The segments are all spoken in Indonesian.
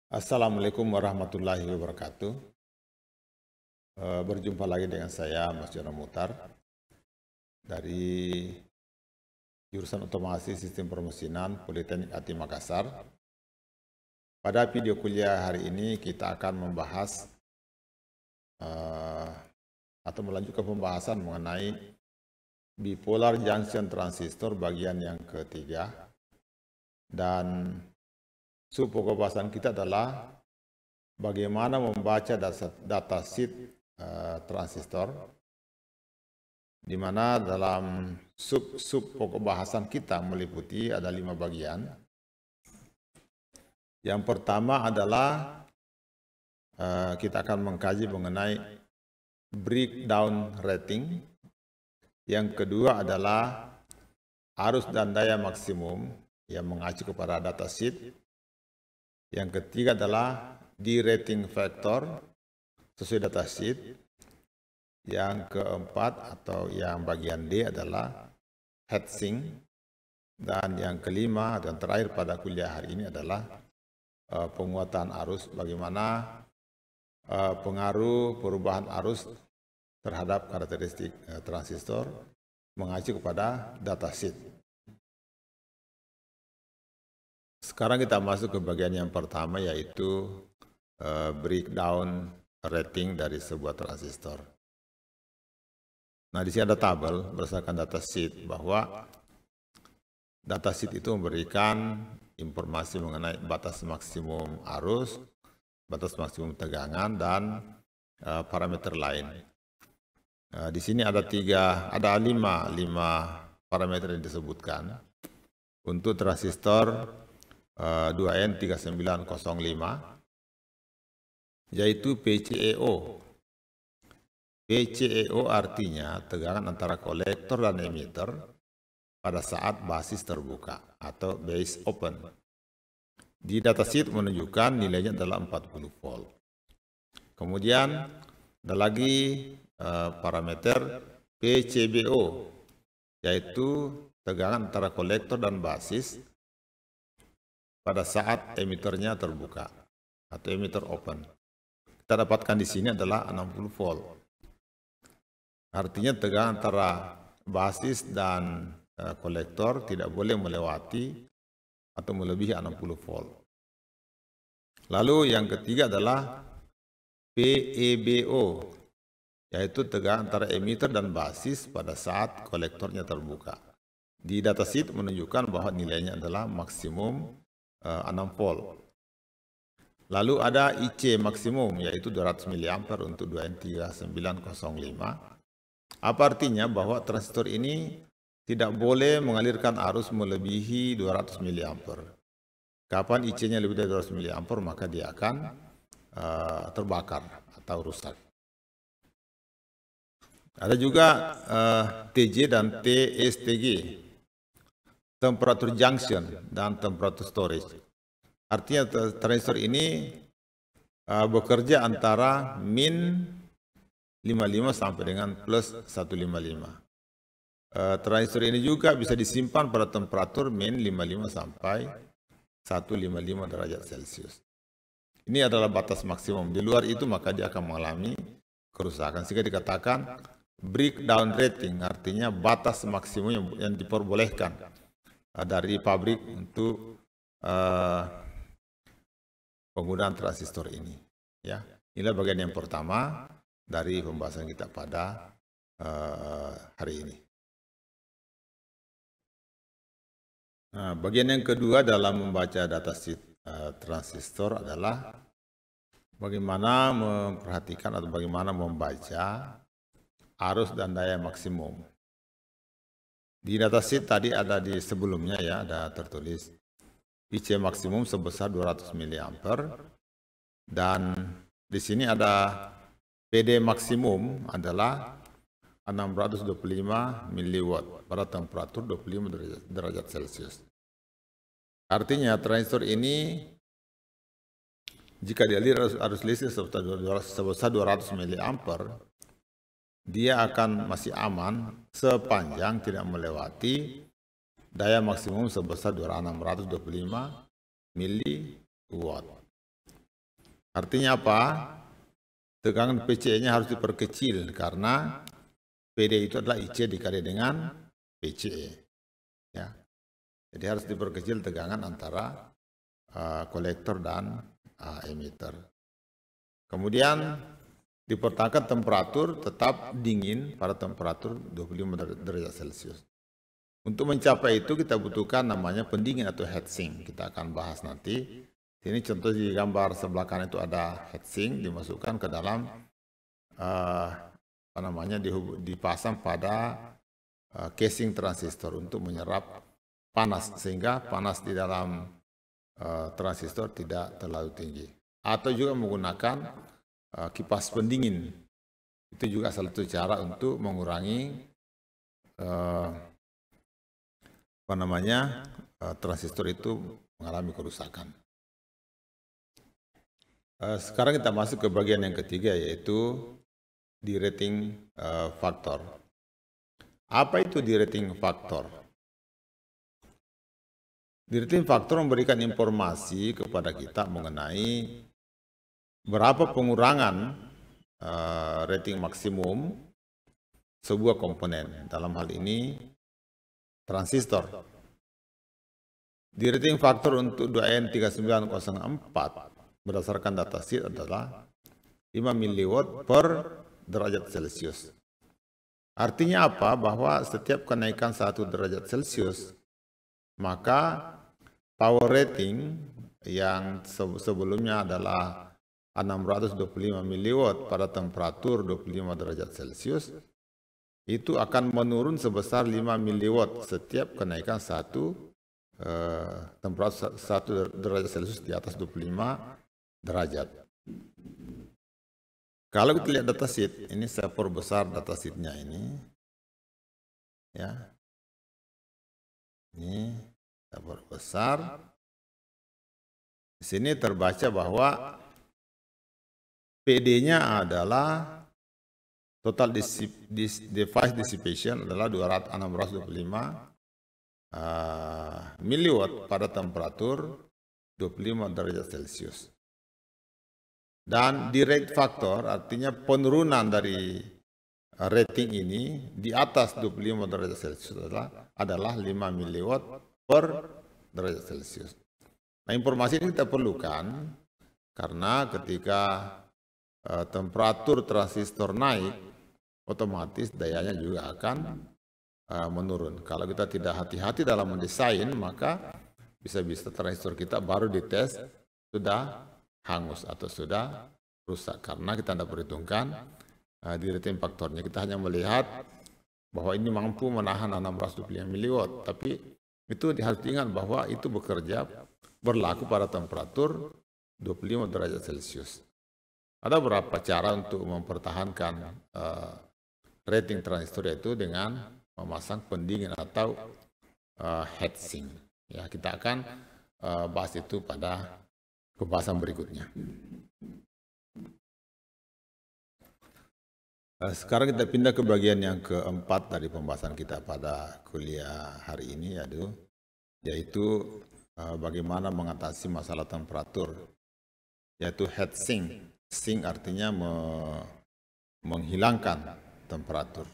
Assalamualaikum warahmatullahi wabarakatuh. Berjumpa lagi dengan saya, Mas Jono Mutar, dari jurusan Otomasi Sistem Permesinan Politeknik ATI Makassar. Pada video kuliah hari ini kita akan membahas atau melanjutkan pembahasan mengenai bipolar junction transistor bagian yang ketiga, dan pokok bahasan kita adalah bagaimana membaca data sheet transistor, di mana dalam sub pokok bahasan kita meliputi ada 5 bagian. Yang pertama adalah kita akan mengkaji mengenai breakdown rating. Yang kedua adalah arus dan daya maksimum yang mengacu kepada datasheet. Yang ketiga adalah derating factor sesuai datasheet. Yang keempat atau yang bagian D adalah heatsink. Dan yang kelima dan terakhir pada kuliah hari ini adalah penguatan arus, bagaimana pengaruh perubahan arus terhadap karakteristik transistor mengacu kepada datasheet. Sekarang kita masuk ke bagian yang pertama, yaitu breakdown rating dari sebuah transistor. Nah, di sini ada tabel berdasarkan datasheet, bahwa datasheet itu memberikan informasi mengenai batas maksimum arus, batas maksimum tegangan, dan parameter lain. Di sini ada 5 parameter yang disebutkan untuk transistor 2N3905, yaitu PCEO. PCEO artinya tegangan antara kolektor dan emitter pada saat basis terbuka atau base open. Di datasheet menunjukkan nilainya adalah 40 volt. Kemudian ada lagi parameter PCBO, yaitu tegangan antara kolektor dan basis pada saat emiternya terbuka atau emitter open. Kita dapatkan di sini adalah 60 volt. Artinya tegangan antara basis dan kolektor tidak boleh melewati atau melebihi 60 volt. Lalu yang ketiga adalah PEBO, yaitu tegangan antara emitter dan basis pada saat kolektornya terbuka. Di datasheet menunjukkan bahwa nilainya adalah maksimum 6 volt. Lalu ada IC maksimum, yaitu 200 mA untuk 2N3905. Apa artinya? Bahwa transistor ini tidak boleh mengalirkan arus melebihi 200 mA. Kapan IC-nya lebih dari 200 mA, maka dia akan terbakar atau rusak. Ada juga TJ dan TSTG, temperature junction dan temperature storage. Artinya transistor ini bekerja antara min 55 sampai dengan plus 155. Transistor ini juga bisa disimpan pada temperatur min 55 sampai 155 derajat Celcius. Ini adalah batas maksimum. Di luar itu maka dia akan mengalami kerusakan. Sehingga dikatakan breakdown rating, artinya batas maksimum yang diperbolehkan dari pabrik untuk penggunaan transistor ini. Ya, inilah bagian yang pertama dari pembahasan kita pada hari ini. Nah, bagian yang kedua dalam membaca datasheet transistor adalah bagaimana memperhatikan atau bagaimana membaca arus dan daya maksimum. Di datasheet tadi ada di sebelumnya, ya, ada tertulis IC maksimum sebesar 200 mA, dan di sini ada PD maksimum adalah 625 mW pada temperatur 25 derajat Celcius. Artinya transistor ini jika dialiri arus listrik sebesar 200 mA, dia akan masih aman sepanjang tidak melewati daya maksimum sebesar 625 mW. Artinya apa? Tegangan PCE-nya harus diperkecil karena PD itu adalah IC dikali dengan PCE. Ya. Jadi harus diperkecil tegangan antara kolektor dan emitter. Kemudian dipertahankan temperatur tetap dingin pada temperatur 25 derajat Celcius. Untuk mencapai itu kita butuhkan namanya pendingin atau heatsink. Kita akan bahas nanti. Ini contoh di gambar sebelah kanan itu ada heatsink dimasukkan ke dalam dipasang pada casing transistor untuk menyerap panas sehingga panas di dalam transistor tidak terlalu tinggi. Atau juga menggunakan kipas pendingin. Itu juga salah satu cara untuk mengurangi transistor itu mengalami kerusakan. Sekarang kita masuk ke bagian yang ketiga, yaitu derating faktor. Apa itu derating faktor? Derating faktor memberikan informasi kepada kita mengenai berapa pengurangan rating maksimum sebuah komponen. Dalam hal ini transistor. Derating faktor untuk 2N3904 berdasarkan datasheet adalah 5 mW per derajat Celcius. Artinya apa? Bahwa setiap kenaikan 1 derajat Celcius, maka power rating yang sebelumnya adalah 625 mW pada temperatur 25 derajat Celcius, itu akan menurun sebesar 5 mW setiap kenaikan 1 temperatur 1 derajat Celcius di atas 25 derajat. Kalau kita lihat datasheet, ini saya perbesar datasheetnya ini, ya. Ini saya perbesar. Di sini terbaca bahwa PD-nya adalah total device dissipation adalah 625 mW pada temperatur 25 derajat Celcius. Dan direct factor artinya penurunan dari rating ini di atas 25 derajat Celcius adalah 5 mW per derajat Celcius. Nah, informasi ini kita perlukan karena ketika temperatur transistor naik, otomatis dayanya juga akan menurun. Kalau kita tidak hati-hati dalam mendesain, maka bisa-bisa transistor kita baru dites sudah hangus atau sudah rusak karena kita tidak perhitungkan derating faktornya. Kita hanya melihat bahwa ini mampu menahan 625 mW, tapi itu harus diingat bahwa itu berlaku pada temperatur 25 derajat Celcius. Ada beberapa cara untuk mempertahankan rating transistor, yaitu dengan memasang pendingin atau heatsink. Ya, kita akan bahas itu pada pembahasan berikutnya. Sekarang kita pindah ke bagian yang keempat dari pembahasan kita pada kuliah hari ini, yaitu bagaimana mengatasi masalah temperatur, yaitu heatsink. Sink artinya menghilangkan temperatur.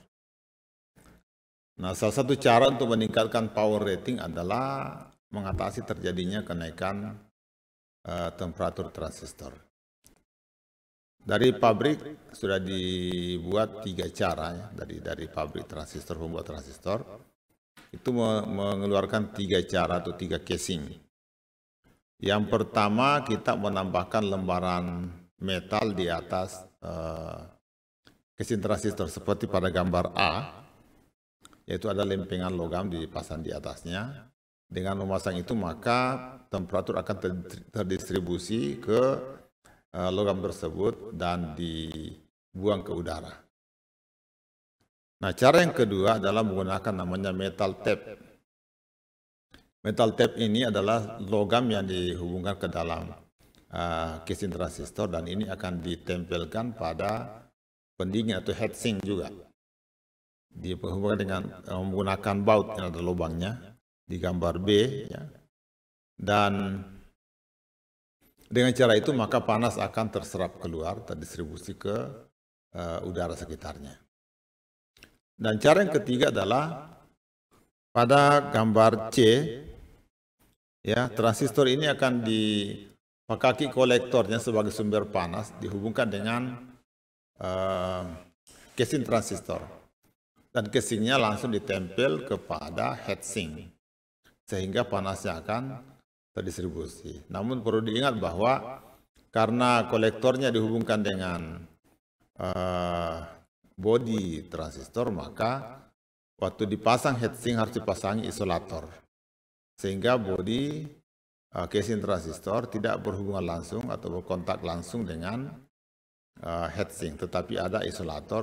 Nah, salah satu cara untuk meningkatkan power rating adalah mengatasi terjadinya kenaikan temperatur transistor. Dari pabrik sudah dibuat 3 cara, ya, dari pabrik transistor, pembuat transistor itu mengeluarkan 3 cara atau 3 casing. Yang pertama, kita menambahkan lembaran metal di atas casing transistor seperti pada gambar A, yaitu ada lempengan logam dipasang di atasnya. Dengan memasang itu maka temperatur akan terdistribusi ke logam tersebut dan dibuang ke udara. Nah, cara yang kedua adalah menggunakan namanya metal tape. Metal tape ini adalah logam yang dihubungkan ke dalam casing transistor dan ini akan ditempelkan pada pendingin atau heatsink juga. Dihubungkan dengan menggunakan baut yang ada lubangnya di gambar B, ya. Dan Dengan cara itu maka panas akan terserap keluar, terdistribusi ke udara sekitarnya. Dan cara yang ketiga adalah pada gambar C, ya, transistor ini akan dipakaki kolektornya sebagai sumber panas dihubungkan dengan casing transistor, dan casingnya langsung ditempel kepada heatsink sehingga panasnya akan terdistribusi. Namun perlu diingat bahwa karena kolektornya dihubungkan dengan body transistor, maka waktu dipasang heatsink harus dipasangi isolator sehingga body casing transistor tidak berhubungan langsung atau berkontak langsung dengan heatsink, tetapi ada isolasi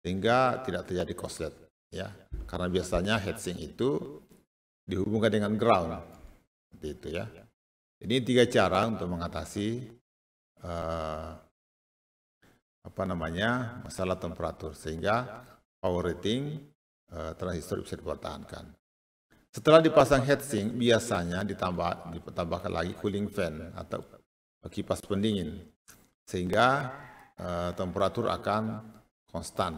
sehingga tidak terjadi korslet, ya, karena biasanya heatsink itu dihubungkan dengan ground, seperti itu, ya. Ini 3 cara untuk mengatasi masalah temperatur sehingga power rating transistor bisa dipertahankan. Setelah dipasang heatsink, biasanya ditambahkan lagi cooling fan atau kipas pendingin sehingga temperatur akan konstan.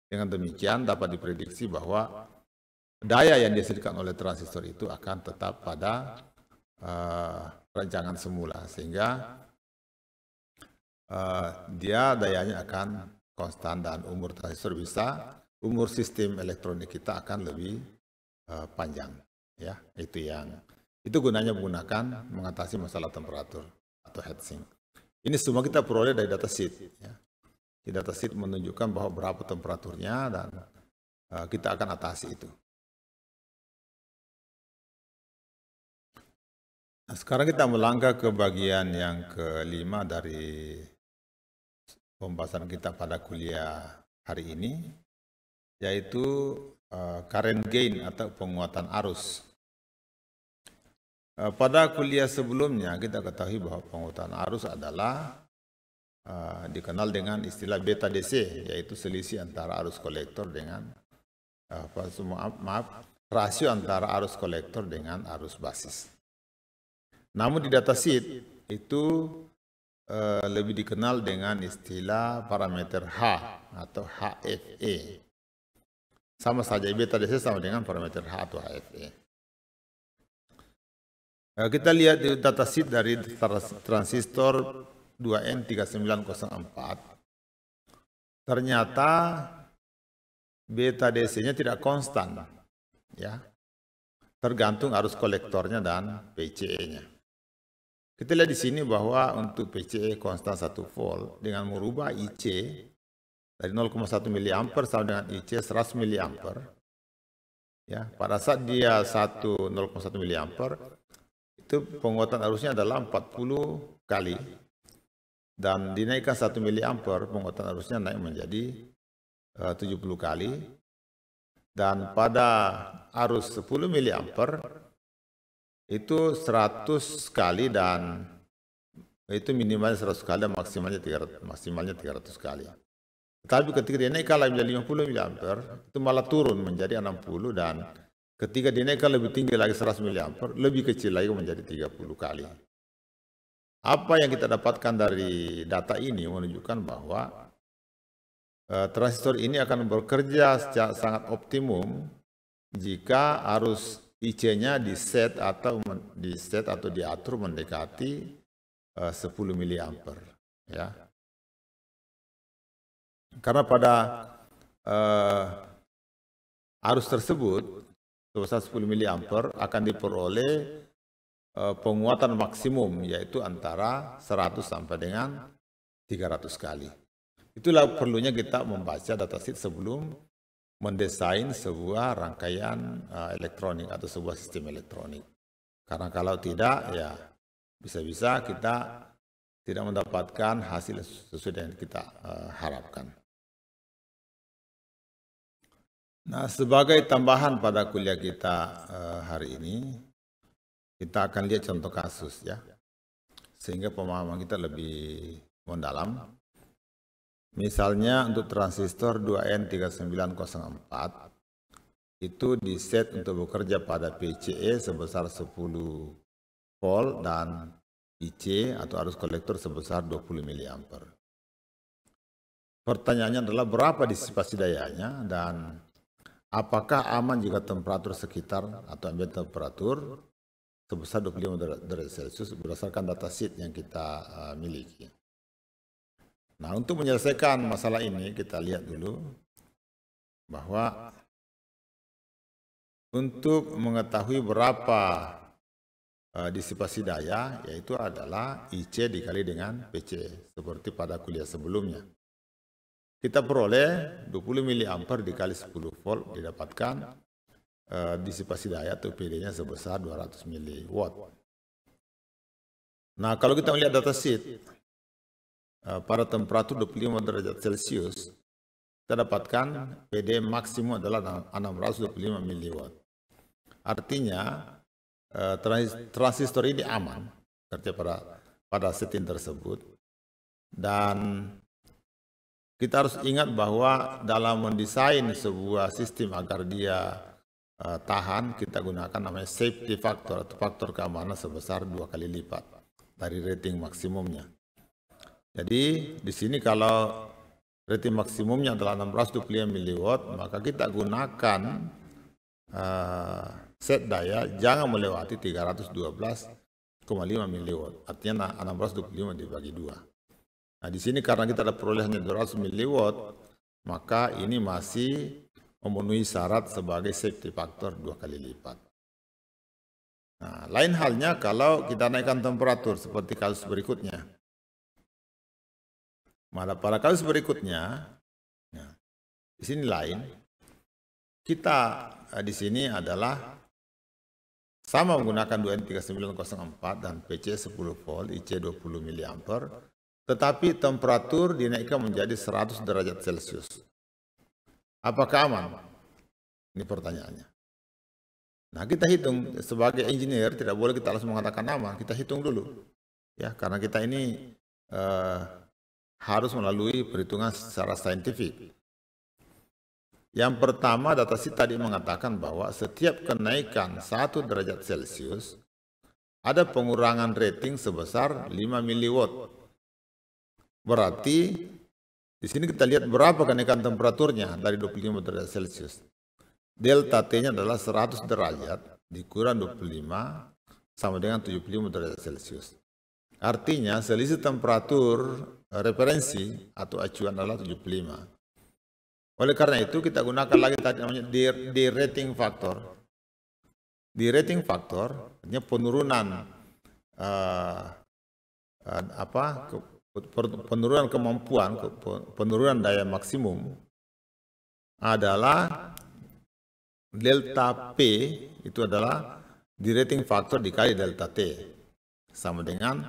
Dengan demikian dapat diprediksi bahwa daya yang dihasilkan oleh transistor itu akan tetap pada rancangan semula sehingga dia dayanya akan konstan dan umur sistem elektronik kita akan lebih panjang, ya. Itu gunanya menggunakan mengatasi masalah temperatur atau heatsink. Ini semua kita peroleh dari datasheet, ya. Di datasheet menunjukkan bahwa berapa temperaturnya dan kita akan atasi itu. Nah, sekarang kita melangkah ke bagian yang kelima dari pembahasan kita pada kuliah hari ini, yaitu current gain atau penguatan arus. Pada kuliah sebelumnya kita ketahui bahwa penguatan arus adalah dikenal dengan istilah beta DC, yaitu selisih antara arus kolektor dengan rasio antara arus kolektor dengan arus basis. Namun di datasheet itu lebih dikenal dengan istilah parameter H atau HFE. Sama saja, beta DC sama dengan parameter H atau HFE. Kita lihat di datasheet dari transistor 2N3904. Ternyata beta DC-nya tidak konstan, ya. Tergantung arus kolektornya dan PCE-nya. Kita lihat di sini bahwa untuk PCE konstan 1 volt dengan merubah IC dari 0,1 mA sama dengan IC 100 mA. Ya, pada saat dia 0,1 mA itu penguatan arusnya adalah 40 kali dan dinaikkan 1 mA penguatan arusnya naik menjadi 70 kali, dan pada arus 10 mA itu 100 kali dan itu minimalnya 100 kali dan maksimalnya 300 kali. Tapi ketika dinaikkan menjadi 50 mA itu malah turun menjadi 60, dan ketika dinaikkan lebih tinggi lagi 100 mA lebih kecil lagi menjadi 30 kali. Apa yang kita dapatkan dari data ini menunjukkan bahwa transistor ini akan bekerja secara sangat optimum jika arus IC-nya di set atau diatur mendekati 10 mA, ya. Karena pada arus tersebut sebesar 10 mA akan diperoleh penguatan maksimum, yaitu antara 100 sampai dengan 300 kali. Itulah perlunya kita membaca datasheet sebelum mendesain sebuah rangkaian elektronik atau sebuah sistem elektronik. Karena kalau tidak, ya bisa-bisa kita tidak mendapatkan hasil sesuai dengan kita harapkan. Nah, sebagai tambahan pada kuliah kita hari ini, kita akan lihat contoh kasus, ya, sehingga pemahaman kita lebih mendalam. Misalnya untuk transistor 2N3904 itu diset untuk bekerja pada PCE sebesar 10 volt dan IC atau arus kolektor sebesar 20 miliampere. Pertanyaannya adalah berapa disipasi dayanya dan apakah aman jika temperatur sekitar atau ambient temperatur sebesar 25 derajat Celcius berdasarkan datasheet yang kita miliki. Nah, untuk menyelesaikan masalah ini kita lihat dulu bahwa untuk mengetahui berapa disipasi daya, yaitu adalah IC dikali dengan PC seperti pada kuliah sebelumnya. Kita peroleh 20 miliampere dikali 10 volt didapatkan disipasi daya atau PD-nya sebesar 200 miliwatt. Nah, kalau kita melihat datasheet pada temperatur 25 derajat Celcius, kita dapatkan PD maksimum adalah 625 miliwatt. Artinya transistor ini aman kerja pada setting tersebut, dan kita harus ingat bahwa dalam mendesain sebuah sistem agar dia tahan, kita gunakan namanya safety factor atau faktor keamanan sebesar 2 kali lipat dari rating maksimumnya. Jadi di sini kalau rating maksimumnya adalah 625 miliwatt, maka kita gunakan set daya jangan melewati 312,5 miliwatt. Artinya 625 dibagi 2. Nah, di sini karena kita ada perolehannya 200 miliwatt, maka ini masih memenuhi syarat sebagai safety factor 2 kali lipat. Nah, lain halnya kalau kita naikkan temperatur seperti kasus berikutnya. Pada kasus berikutnya, nah, di sini lain. Kita di sini adalah sama menggunakan 2N3904 dan PC 10 volt, IC 20 miliampere. Tetapi temperatur dinaikkan menjadi 100 derajat Celcius. Apakah aman? Ini pertanyaannya. Nah, kita hitung sebagai engineer, tidak boleh kita langsung mengatakan aman. Kita hitung dulu, ya, karena kita ini harus melalui perhitungan secara saintifik. Yang pertama, datasheet tadi mengatakan bahwa setiap kenaikan 1 derajat Celcius ada pengurangan rating sebesar 5 miliwatt. Berarti di sini kita lihat berapa kenaikan temperaturnya dari 25 derajat Celcius. Delta T-nya adalah 100 derajat dikurang 25 sama dengan 75 derajat Celcius. Artinya selisih temperatur referensi atau acuan adalah 75. Oleh karena itu kita gunakan lagi tadi namanya de-rating factor. De-rating factor artinya penurunan penurunan kemampuan, penurunan daya maksimum adalah delta P, itu adalah de-rating factor dikali delta T, sama dengan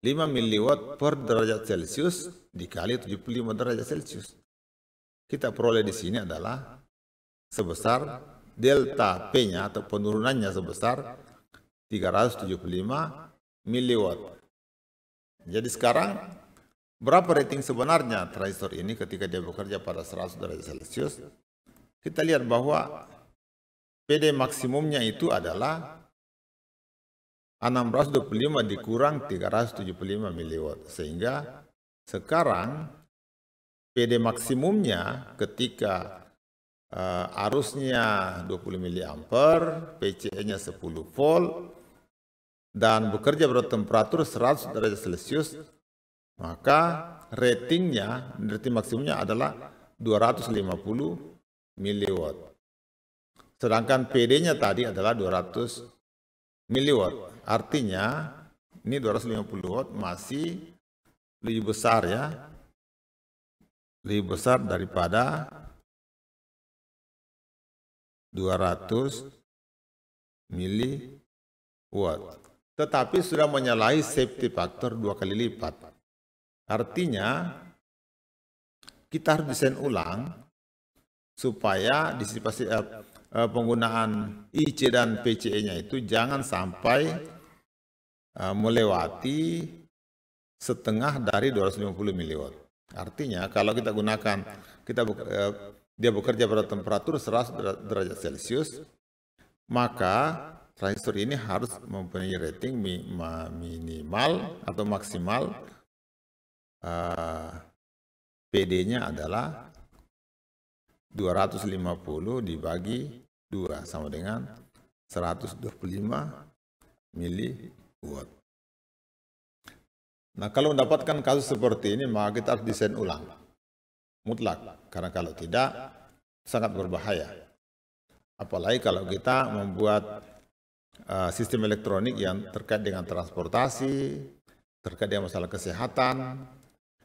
5 miliwatt per derajat Celcius dikali 75 derajat Celcius. Kita peroleh di sini adalah sebesar delta P-nya atau penurunannya sebesar 375 miliwatt. Jadi sekarang berapa rating sebenarnya transistor ini ketika dia bekerja pada 100 derajat Celcius? Kita lihat bahwa PD maksimumnya itu adalah 625 dikurang 375 miliwatt. Sehingga sekarang PD maksimumnya ketika arusnya 20 miliampere, PCE-nya 10 volt, dan bekerja pada temperatur 100 derajat Celcius, maka rating maksimumnya adalah 250 miliwatt. Sedangkan PD-nya tadi adalah 200 miliwatt. Artinya ini 250 watt masih lebih besar, ya. Lebih besar daripada 200 miliwatt. Tetapi sudah menyalahi safety factor 2 kali lipat. Artinya kita harus desain ulang supaya disipasi penggunaan IC dan PCE-nya itu jangan sampai melewati setengah dari 250 miliwatt. Artinya kalau kita gunakan dia bekerja pada temperatur 100 derajat Celcius, maka transistor ini harus mempunyai rating minimal atau maksimal PD-nya adalah 250 dibagi 2 sama dengan 125 miliwatt. Nah, kalau mendapatkan kasus seperti ini, maka kita harus desain ulang. Mutlak. Karena kalau tidak, sangat berbahaya. Apalagi kalau kita membuat sistem elektronik yang terkait dengan transportasi, terkait dengan masalah kesehatan,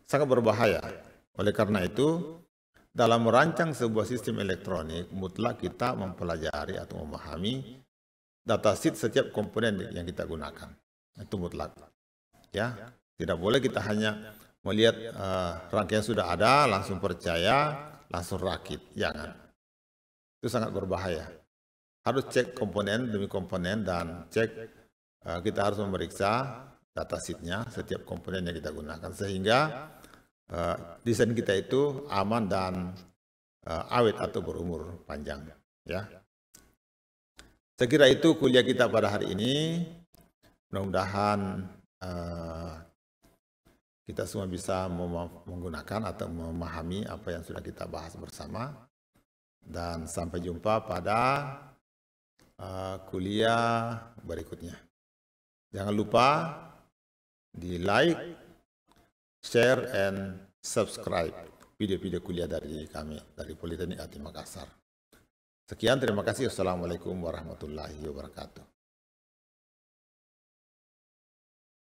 sangat berbahaya. Oleh karena itu, dalam merancang sebuah sistem elektronik, mutlak kita mempelajari atau memahami datasheet setiap komponen yang kita gunakan. Itu mutlak. Ya, tidak boleh kita hanya melihat rangkaian sudah ada, langsung percaya, langsung rakit. Jangan. Itu sangat berbahaya. Harus cek komponen demi komponen dan kita harus memeriksa datasheetnya setiap komponen yang kita gunakan sehingga desain kita itu aman dan awet atau berumur panjang. Ya, saya kira itu kuliah kita pada hari ini. Mudah-mudahan kita semua bisa menggunakan atau memahami apa yang sudah kita bahas bersama. Dan sampai jumpa pada kuliah berikutnya. Jangan lupa di like, share, and subscribe video-video kuliah dari kami, dari Politeknik Ati Makassar. Sekian, terima kasih. Wassalamualaikum warahmatullahi wabarakatuh.